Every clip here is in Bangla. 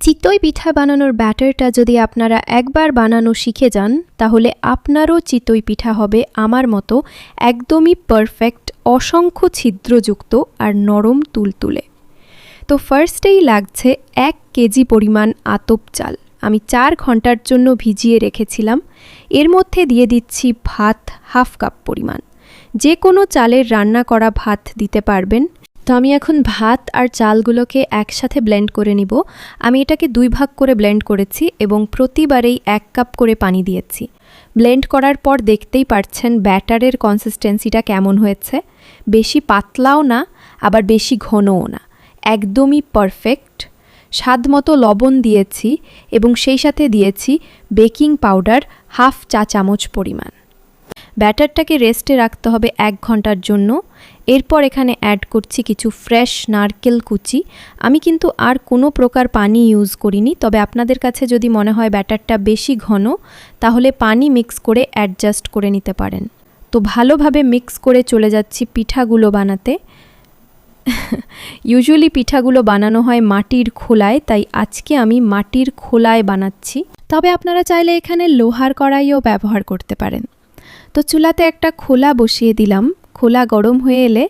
চিতই পিঠা বানানোর ব্যাটারটা যদি আপনারা একবার বানানো শিখে যান তাহলে আপনারও চিতই পিঠা হবে আমার মতো একদমই পারফেক্ট, অসংখ্য ছিদ্রযুক্ত আর নরম তুলতুলে। তো ফার্স্টেই লাগছে 1 কেজি পরিমাণ আতপ চাল। আমি 4 ঘন্টার জন্য ভিজিয়ে রেখেছিলাম। এর মধ্যে দিয়ে দিচ্ছি ভাত হাফ কাপ পরিমাণ। যে কোনো চালের রান্না করা ভাত দিতে পারবেন। তো আমি এখন ভাত আর চালগুলোকে একসাথে ব্লেন্ড করে নিব। আমি এটাকে 2 ভাগ করে ব্লেন্ড করেছি এবং প্রতিবারেই 1 কাপ করে পানি দিয়েছি। ব্লেন্ড করার পর দেখতেই পাচ্ছেন ব্যাটারের কনসিস্টেন্সিটা কেমন হয়েছে। বেশি পাতলাও না, আবার বেশি ঘনও না, একদমই পারফেক্ট। স্বাদ মতো লবণ দিয়েছি এবং সেই সাথে দিয়েছি বেকিং পাউডার হাফ চা চামচ পরিমাণ। ব্যাটারটাকে রেস্টে রাখতে হবে 1 ঘন্টার জন্য। এরপর এখানে অ্যাড করছি কিছু ফ্রেশ নারকেল কুচি। আমি কিন্তু আর কোনো প্রকার পানি ইউজ করিনি, তবে আপনাদের কাছে যদি মনে হয় ব্যাটারটা বেশি ঘন তাহলে পানি মিক্স করে অ্যাডজাস্ট করে নিতে পারেন। তো ভালোভাবে মিক্স করে চলে যাচ্ছি পিঠাগুলো বানাতে। ইউজুয়ালি পিঠাগুলো বানানো হয় মাটির খোলায়, তাই আজকে আমি মাটির খোলায় বানাচ্ছি। তবে আপনারা চাইলে এখানে লোহার কড়াইও ব্যবহার করতে পারেন। তো চুলাতে একটা খোলা বসিয়ে দিলাম। খোলা গরম হয়ে এলে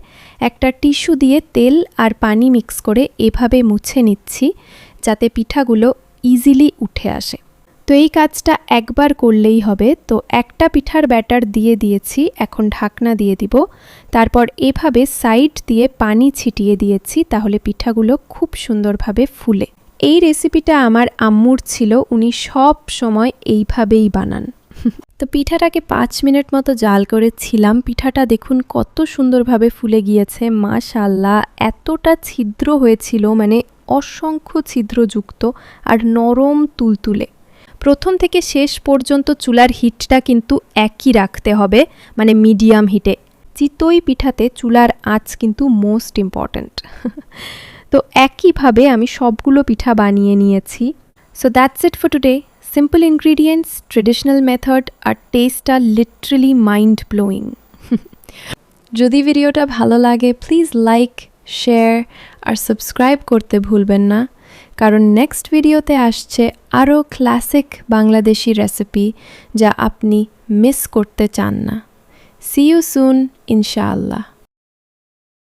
একটা টিস্যু দিয়ে তেল আর পানি মিক্স করে এভাবে মুছে নিচ্ছি যাতে পিঠাগুলো ইজিলি উঠে আসে। তো এই কাজটা একবার করলেই হবে। তো একটা পিঠার ব্যাটার দিয়ে দিয়েছি, এখন ঢাকনা দিয়ে দিব। তারপর এভাবে সাইড দিয়ে পানি ছিটিয়ে দিয়েছি, তাহলে পিঠাগুলো খুব সুন্দরভাবে ফুলে। এই রেসিপিটা আমার আম্মুর ছিল, উনি সব সময় এইভাবেই বানান। তো পিঠাটাকে 5 মিনিট মতো জাল করেছিলাম। পিঠাটা দেখুন কত সুন্দরভাবে ফুলে গিয়েছে, মাশাআল্লাহ। এতটা ছিদ্র হয়েছিল, মানে অসংখ্য ছিদ্রযুক্ত আর নরম তুলতুলে। প্রথম থেকে শেষ পর্যন্ত চুলার হিটটা কিন্তু একই রাখতে হবে, মানে মিডিয়াম হিটে। চিতই পিঠাতে চুলার আঁচ কিন্তু মোস্ট ইম্পর্ট্যান্ট। তো একইভাবে আমি সবগুলো পিঠা বানিয়ে নিয়েছি। So that's it for today. Simple ingredients, traditional method আর টেস্টটা লিটারালি মাইন্ড ব্লোয়িং। যদি ভিডিওটা ভালো লাগে প্লিজ লাইক, শেয়ার আর সাবস্ক্রাইব করতে ভুলবেন না, কারণ নেক্সট ভিডিওতে আসছে আরও ক্লাসিক বাংলাদেশি রেসিপি যা আপনি মিস করতে চান না। সি ইউ সুন, ইনশাআল্লাহ।